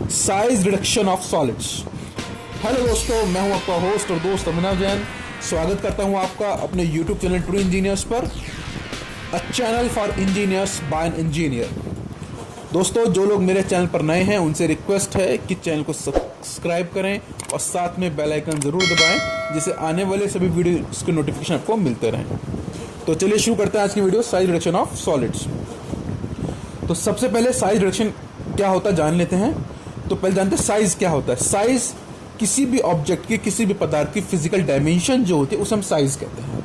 Size reduction of solids. Hello दोस्तों, मैं हूं आपका होस्ट और दोस्त अभिनव जैन। स्वागत करता हूं आपका अपने यूट्यूब चैनल ट्रू इंजीनियर्स पर, a channel for engineers by an engineer. दोस्तों, जो लोग मेरे चैनल पर नए हैं उनसे रिक्वेस्ट है कि चैनल को सब्सक्राइब करें और साथ में बेल आइकन ज़रूर दबाएं, जिससे आने वाले सभी वीडियोस के नोटिफिकेशन आपको मिलते रहें। तो चलिए शुरू करते हैं आज की video, size reduction of solids. तो सबसे पहले साइज रिडक्शन क्या होता है जान लेते हैं। तो पहले जानते हैं साइज क्या होता है। साइज किसी भी ऑब्जेक्ट की, किसी भी पदार्थ की फिजिकल डायमेंशन जो होती है उसे हम साइज कहते हैं।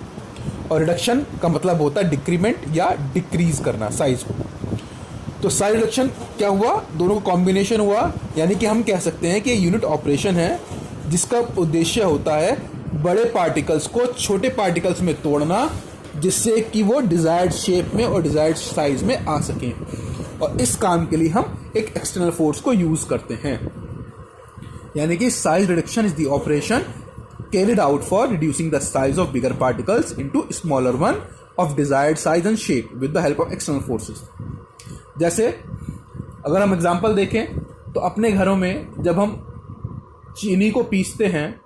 और रिडक्शन का मतलब होता है डिक्रीमेंट या डिक्रीज करना साइज को। तो साइज रिडक्शन क्या हुआ, दोनों का कॉम्बिनेशन हुआ, यानी कि हम कह सकते हैं कि यूनिट ऑपरेशन है जिसका उद्देश्य होता है बड़े पार्टिकल्स को छोटे पार्टिकल्स में तोड़ना, जिससे कि वो डिजायर्ड शेप में और डिजायर्ड साइज में आ सकें। और इस काम के लिए हम एक एक्सटर्नल फोर्स को यूज करते हैं। यानी कि size reduction is the operation carried out for reducing the size of bigger particles into smaller one of desired size and shape with the help of external forces. जैसे अगर हम example देखें तो अपने घरों में जब हम चीनी को पीसते हैं,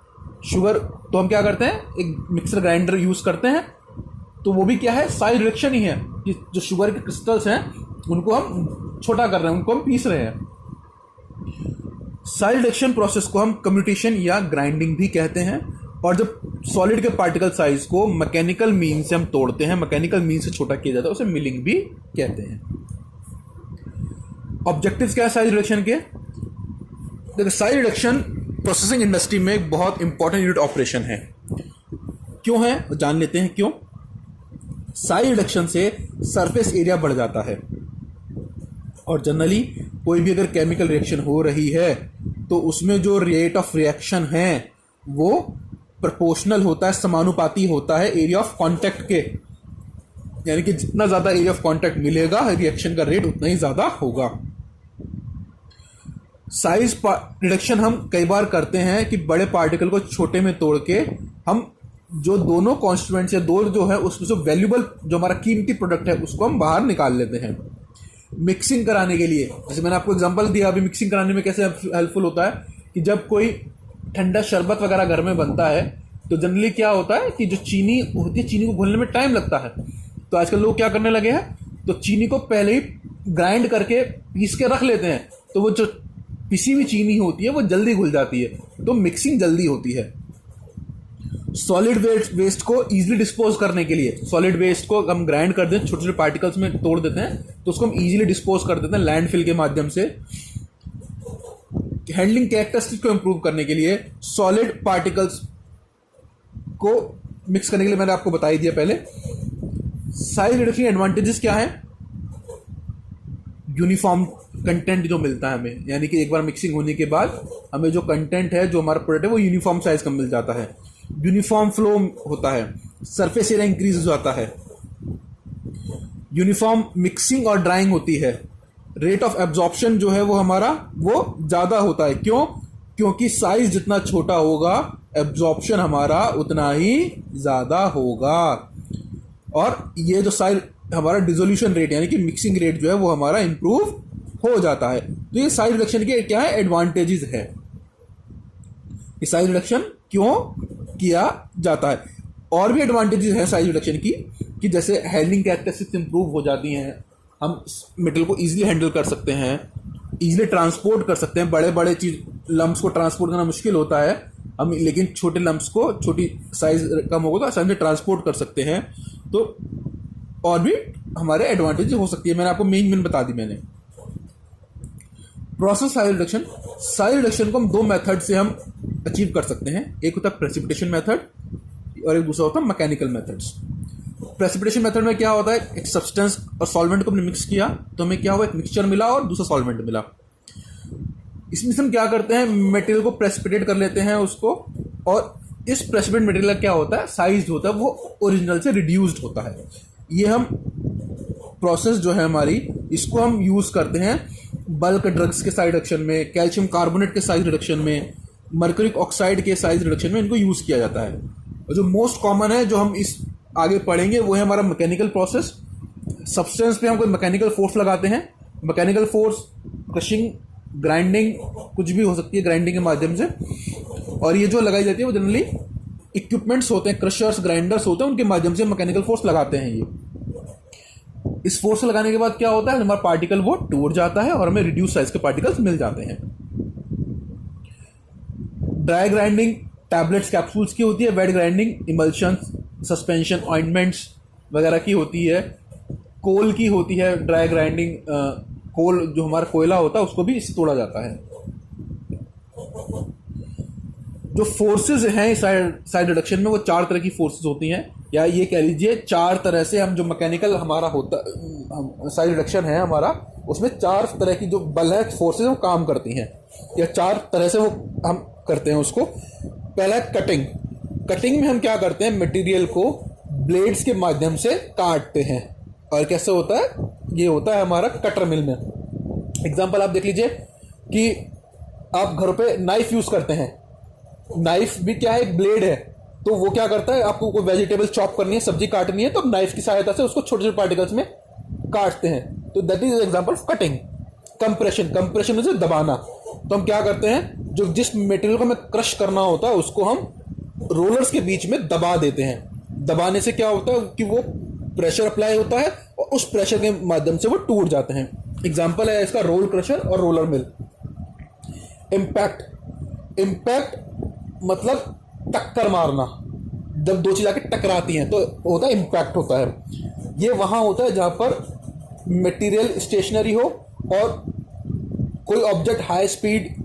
शुगर, तो हम क्या करते हैं, एक मिक्सर ग्राइंडर यूज करते हैं। तो वो भी क्या है, साइज रिडक्शन ही है कि जो शुगर के क्रिस्टल्स हैं उनको हम छोटा कर रहे हैं, उनको हम पीस रहे हैं। साइज रिडक्शन प्रोसेस को हम कम्यूटेशन या ग्राइंडिंग भी कहते हैं। और जब सॉलिड के पार्टिकल साइज को मैकेनिकल मीन से हम तोड़ते हैं, मैकेनिकल मीन से छोटा किया जाता है, उसे मिलिंग भी कहते हैं। ऑब्जेक्टिव्स क्या है साइज रिडक्शन के? देखो, साइज रिडक्शन प्रोसेसिंग इंडस्ट्री में एक बहुत इंपॉर्टेंट यूनिट ऑपरेशन है। क्यों है जान लेते हैं क्यों। साइज रिडक्शन से सरफेस एरिया बढ़ जाता है और जनरली कोई भी अगर केमिकल रिएक्शन हो रही है तो उसमें जो रेट ऑफ रिएक्शन है वो प्रोपोर्शनल होता है, समानुपाती होता है एरिया ऑफ कांटेक्ट के। यानी कि जितना ज्यादा एरिया ऑफ कांटेक्ट मिलेगा, रिएक्शन का रेट उतना ही ज्यादा होगा। साइज रिडक्शन हम कई बार करते हैं कि बड़े पार्टिकल को छोटे में तोड़ के हम जो दोनों कॉन्स्टिट्यूएंट्स या दो जो है उसमें जो वैल्यूबल, जो हमारा कीमती प्रोडक्ट है, उसको हम बाहर निकाल लेते हैं मिक्सिंग कराने के लिए। जैसे मैंने आपको एग्जांपल दिया, अभी मिक्सिंग कराने में कैसे हेल्पफुल होता है कि जब कोई ठंडा शरबत वगैरह घर में बनता है तो जनरली क्या होता है कि जो चीनी होती है, चीनी को घुलने में टाइम लगता है। तो आजकल लोग क्या करने लगे हैं, तो चीनी को पहले ही ग्राइंड करके पीस के रख लेते हैं, तो वो जो पिसी हुई चीनी होती है वो जल्दी घुल जाती है, तो मिक्सिंग जल्दी होती है। सॉलिड वेस्ट को इजीली डिस्पोज करने के लिए, सॉलिड वेस्ट को हम ग्राइंड कर दें, छोटे छोटे पार्टिकल्स में तोड़ देते हैं, तो उसको हम इजीली डिस्पोज कर देते हैं लैंडफिल के माध्यम से। हैंडलिंग कैरेक्टरिस्टिक्स को इंप्रूव करने के लिए सॉलिड पार्टिकल्स को मिक्स करने के लिए मैंने आपको बता ही दिया पहले। साइज रिडक्शन एडवांटेजेस क्या है? यूनिफॉर्म कंटेंट जो मिलता है हमें, यानी कि एक बार मिक्सिंग होने के बाद हमें जो कंटेंट है, जो हमारा प्रोडक्ट है, वो यूनिफॉर्म साइज का मिल जाता है। यूनिफॉर्म फ्लो होता है, सरफेस एरिया इंक्रीज हो जाता है, यूनिफॉर्म मिक्सिंग और ड्राइंग होती है, रेट ऑफ एब्जॉर्प्शन जो है वो हमारा वो ज्यादा होता है। क्यों? क्योंकि साइज जितना छोटा होगा एब्जॉर्प्शन हमारा उतना ही ज्यादा होगा। और ये जो साइज हमारा डिसोल्यूशन रेट यानी कि मिक्सिंग रेट जो है वो हमारा इंप्रूव हो जाता है। तो ये साइज रिडक्शन के क्या है, एडवांटेजेस है। ये साइज रिडक्शन क्यों किया जाता है? और भी एडवांटेजेस हैं साइज रिडक्शन की, कि जैसे हैंडलिंग कैरेक्टरिस्टिक्स इंप्रूव हो जाती हैं, हम मेटल को इजीली हैंडल कर सकते हैं, इजीली ट्रांसपोर्ट कर सकते हैं। बड़े बड़े चीज लम्प्स को ट्रांसपोर्ट करना मुश्किल होता है हम, लेकिन छोटे लम्प्स को, छोटी साइज कम होगा तो आसानी से ट्रांसपोर्ट कर सकते हैं। तो और भी हमारे एडवांटेज हो सकती है, मैंने आपको मेन बता दी मैंने। Process size reduction, size reduction को हम दो मेथड से हम अचीव कर सकते हैं। एक होता है प्रेसिपिटेशन मेथड और एक दूसरा होता है मैकेनिकल मेथड्स। प्रेसिपिटेशन मेथड में क्या होता है, एक सब्सटेंस और सॉल्वेंट को हमने मिक्स किया तो हमें क्या हुआ, एक मिक्सचर मिला और दूसरा सॉल्वेंट मिला। इसमें हम क्या करते हैं, मटेरियल को प्रेसिपिटेट कर लेते हैं उसको, और इस प्रेसिपिटेट मटेरियल का क्या होता है, साइज होता है वो ओरिजिनल से रिड्यूस्ड होता है। ये हम प्रोसेस जो है हमारी, इसको हम यूज करते हैं बल्क ड्रग्स के साइज रिडक्शन में, कैल्शियम कार्बोनेट के साइज रिडक्शन में, मर्क्यूरिक ऑक्साइड के साइज रिडक्शन में इनको यूज किया जाता है। और जो मोस्ट कॉमन है, जो हम इस आगे पढ़ेंगे, वो है हमारा मैकेनिकल प्रोसेस। सब्सटेंस पे हम कोई मैकेनिकल फोर्स लगाते हैं, मैकेनिकल फोर्स क्रशिंग ग्राइंडिंग कुछ भी हो सकती है ग्राइंडिंग के माध्यम से, और ये जो लगाई जाती है वो जनरली इक्विपमेंट्स होते हैं, क्रशर्स, ग्राइंडर्स होते हैं, उनके माध्यम से मैकेनिकल फोर्स लगाते हैं। ये इस फोर्स लगाने के बाद क्या होता है, हमारा पार्टिकल वो टूट जाता है और हमें रिड्यूस साइज के पार्टिकल्स मिल जाते हैं। ड्राई ग्राइंडिंग टैबलेट्स कैप्सूल्स की होती है, wet grinding emulsions, suspension, ointments वगैरह की होती है। कोल की होती है ड्राई ग्राइंडिंग, कोल जो हमारा कोयला होता है उसको भी इससे तोड़ा जाता है। जो फोर्सेस हैं साइड रिडक्शन में वो 4 तरह की फोर्सेस होती हैं, या ये कह लीजिए 4 तरह से हम जो मैकेनिकल हमारा होता साइड रिडक्शन है हमारा, उसमें 4 तरह की जो बल है फोर्सेस वो काम करती हैं, या 4 तरह से वो हम करते हैं उसको। पहला है कटिंग। कटिंग में हम क्या करते हैं, मटेरियल को ब्लेड्स के माध्यम से काटते हैं। और कैसे होता है, ये होता है हमारा कटर मिल में। एग्जांपल आप देख लीजिए कि आप घर पे नाइफ यूज करते हैं, नाइफ भी क्या है, एक ब्लेड है। तो वो क्या करता है, आपको कोई वेजिटेबल चॉप करनी है, सब्जी काटनी है, तो नाइफ की सहायता से उसको छोटे छोटे पार्टिकल्स में काटते हैं। तो that is example of cutting. Compression, compression में से दबाना। तो हम क्या करते हैं, जो जिस मटेरियल को हमें क्रश करना होता है उसको हम रोलर्स के बीच में दबा देते हैं। दबाने से क्या होता है कि वो प्रेशर अप्लाई होता है और उस प्रेशर के माध्यम से वो टूट जाते हैं। एग्जांपल है इसका रोल क्रशर और रोलर मिल। इम्पैक्ट, इम्पैक्ट मतलब टक्कर मारना। जब दो चीज आके टकराती हैं तो होता है इम्पैक्ट होता है। ये वहां होता है जहां पर मटेरियल स्टेशनरी हो और कोई ऑब्जेक्ट हाई स्पीड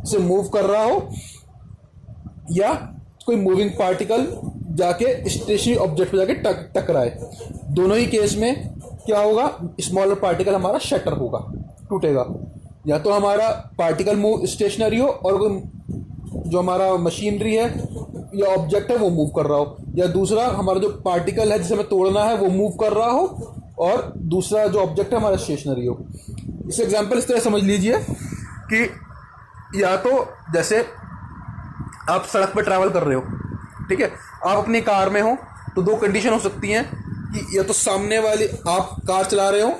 से मूव कर रहा हो, या कोई मूविंग पार्टिकल जाके स्टेशनरी ऑब्जेक्ट पे जाके टकराए। दोनों ही केस में क्या होगा, स्मॉलर पार्टिकल हमारा शटर होगा, टूटेगा। या तो हमारा पार्टिकल मूव स्टेशनरी हो और कोई जो हमारा मशीनरी है या ऑब्जेक्ट है वो मूव कर रहा हो, या दूसरा हमारा जो पार्टिकल है जिसे हमें तोड़ना है वो मूव कर रहा हो और दूसरा जो ऑब्जेक्ट है हमारा स्टेशनरी हो। इस एग्जांपल इस तरह समझ लीजिए कि या तो जैसे आप सड़क पर ट्रैवल कर रहे हो, ठीक है, आप अपनी कार में हो, तो 2 कंडीशन हो सकती हैं कि या तो सामने वाली आप कार चला रहे हो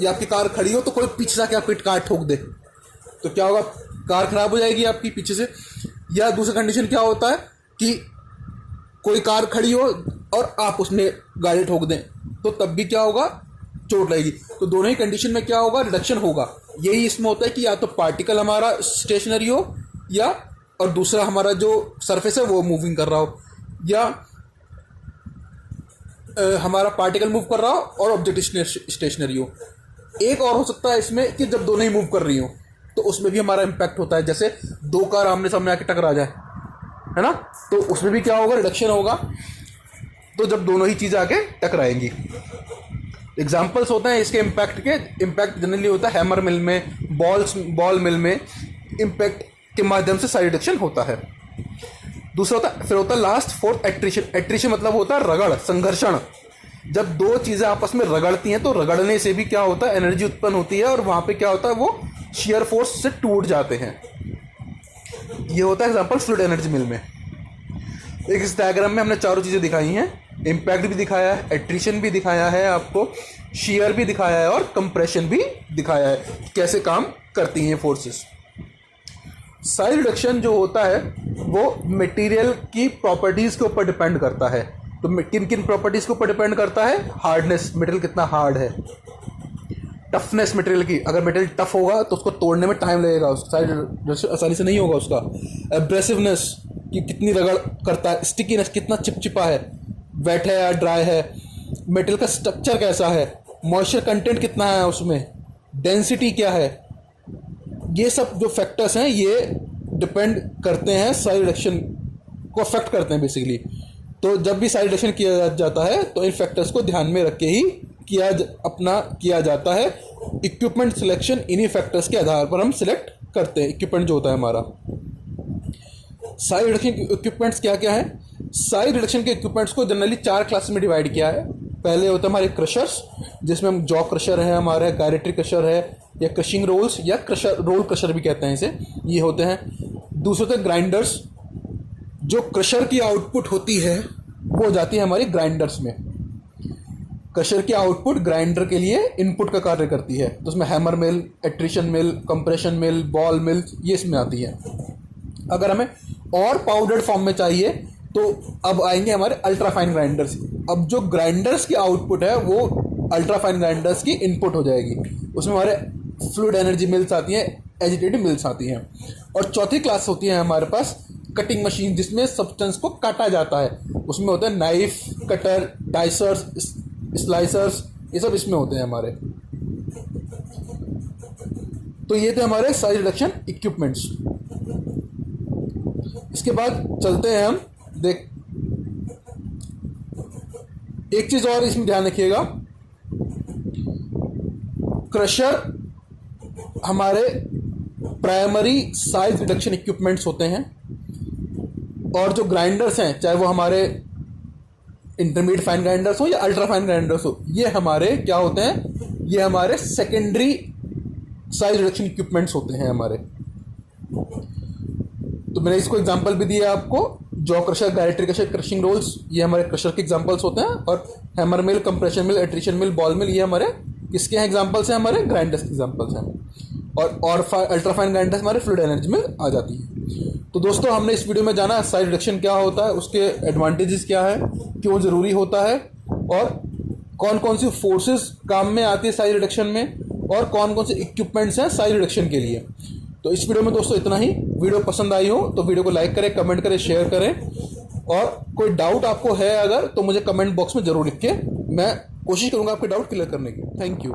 या आपकी कार खड़ी हो, तो कोई पीछे से आपकी कार ठोक दे तो क्या होगा, कार खराब हो जाएगी आपकी पीछे से। या दूसरा कंडीशन क्या होता है कि कोई कार खड़ी हो और आप उसमें गाड़ी ठोक दें, तो तब भी क्या होगा, चोट लगेगी। तो दोनों ही कंडीशन में क्या होगा, रिडक्शन होगा। यही इसमें होता है कि या तो पार्टिकल हमारा स्टेशनरी हो, या और दूसरा हमारा जो सरफेस है वो मूविंग कर रहा हो, या हमारा पार्टिकल मूव कर रहा हो और ऑब्जेक्ट स्टेशनरी हो। एक और हो सकता है इसमें कि जब दोनों ही मूव कर रही हो, तो उसमें भी हमारा इम्पैक्ट होता है। जैसे 2 कार आमने सामने आके टकरा जाए, है ना, तो उसमें भी क्या होगा, रिडक्शन होगा। तो जब दोनों ही चीज़ें आके टकराएंगी। एग्जाम्पल्स होते हैं इसके इम्पैक्ट के। इम्पैक्ट जनरली होता है हैमर मिल में, बॉल मिल में इम्पैक्ट के माध्यम से साइड रिडक्शन होता है। दूसरा होता है लास्ट, फोर्थ, एट्रिशन। एट्रिशन मतलब होता है रगड़, संघर्षण। जब 2 चीज़ें आपस में रगड़ती हैं तो रगड़ने से भी क्या होता है, एनर्जी उत्पन्न होती है और वहाँ पे क्या होता है, वो शेयर फोर्स से टूट जाते हैं। ये होता है एग्जांपल फ्लूइड एनर्जी मिल में। एक इस डायग्राम में हमने 4 चीज़ें दिखाई हैं, इम्पैक्ट भी दिखाया है, एट्रिशन भी दिखाया है आपको, शेयर भी दिखाया है और कंप्रेशन भी दिखाया है, कैसे काम करती हैं फोर्सेस। साइड रिडक्शन जो होता है वो मटेरियल की प्रॉपर्टीज़ के ऊपर डिपेंड करता है। तो किन किन प्रॉपर्टीज़ के ऊपर डिपेंड करता है, हार्डनेस, मटेरियल कितना हार्ड है, टफनेस मटेरियल की, अगर मटेरियल टफ होगा तो उसको तोड़ने में टाइम लगेगा, साइड रिडक्शन आसानी से नहीं होगा उसका। एब्रेसिवनेस कि कितनी रगड़ करता है, स्टिकीनेस कितना चिपचिपा है, वेट है या ड्राई है, मटेरियल का स्ट्रक्चर कैसा है, मॉइस्चर कंटेंट कितना है उसमें, डेंसिटी क्या है, ये सब जो फैक्टर्स हैं ये डिपेंड करते हैं, साइड रिडक्शन को अफेक्ट करते हैं बेसिकली। तो जब भी साइड रिडक्शन किया जाता है तो इन फैक्टर्स को ध्यान में रख के ही किया जाता है। इक्विपमेंट सिलेक्शन इन्हीं फैक्टर्स के आधार पर हम सिलेक्ट करते हैं इक्विपमेंट जो होता है हमारा। साइड रिडक्शन के इक्विपमेंट्स क्या क्या है, साइड रिडक्शन के इक्विपमेंट्स को जनरली 4 क्लास में डिवाइड किया है। पहले होता है हमारे क्रशर्स, जिसमें हम जॉ क्रशर है, हमारे गायरेटरी क्रशर है, या क्रशिंग रोल्स, या क्रशर रोल क्रशर भी कहते हैं इसे, ये होते हैं। दूसरे होते हैं ग्राइंडर्स, जो क्रशर की आउटपुट होती है वो जाती है हमारी ग्राइंडर्स में। क्रशर की आउटपुट ग्राइंडर के लिए इनपुट का कार्य करती है। तो उसमें हैमर मिल, एट्रिशन मिल, कंप्रेशन मिल, बॉल मिल, ये इसमें आती है। अगर हमें और पाउडर्ड फॉर्म में चाहिए तो अब आएंगे हमारे अल्ट्रा फाइन ग्राइंडर्स। अब जो ग्राइंडर्स की आउटपुट है वो अल्ट्रा फाइन ग्राइंडर्स की इनपुट हो जाएगी। उसमें हमारे फ्लूइड एनर्जी मिल्स आती हैं, एजिटेटिव मिल्स आती हैं। और चौथी क्लास होती है हमारे पास कटिंग मशीन, जिसमें सब्सटेंस को काटा जाता है। उसमें होते हैं नाइफ, कटर, डाइसर्स, स्लाइसर्स, ये सब इसमें होते हैं हमारे। तो ये थे हमारे साइज रिडक्शन इक्विपमेंट्स। इसके बाद चलते हैं हम एक चीज और इसमें ध्यान रखिएगा, क्रशर हमारे प्राइमरी साइज रिडक्शन इक्विपमेंट्स होते हैं, और जो ग्राइंडर्स हैं, चाहे वो हमारे इंटरमीडिएट फाइन ग्राइंडर्स हो या अल्ट्रा फाइन ग्राइंडर्स हो, ये हमारे क्या होते हैं, ये हमारे सेकेंडरी साइज रिडक्शन इक्विपमेंट्स होते हैं हमारे। तो मैंने इसको एग्जांपल भी दिया आपको, jaw crusher, gyratory crusher, crushing rolls, ये हमारे क्रशर के एग्जांपल्स होते हैं। और hammer mill, compression mill, attrition mill, ball mill, ये हमारे किसके हैं एग्जांपल्स हैं, हमारे ग्राइंडर्स के एग्जांपल्स हैं। और अल्ट्रा फाइन ग्राइंडर्स हमारे फ्लूइड एनर्जी मिल आ जाती है। तो दोस्तों, हमने इस वीडियो में जाना साइज रिडक्शन क्या होता है, उसके एडवांटेजेस क्या है, क्यों ज़रूरी होता है, और कौन कौन सी फोर्सेस काम में आती है साइज रिडक्शन में, और कौन कौन से इक्विपमेंट्स हैं साइज रिडक्शन के लिए। तो इस वीडियो में दोस्तों इतना ही। वीडियो पसंद आई हो तो वीडियो को लाइक करें, कमेंट करें, शेयर करें। और कोई डाउट आपको है अगर, तो मुझे कमेंट बॉक्स में ज़रूर लिख के, मैं कोशिश करूँगा आपके डाउट क्लियर करने की। Thank you.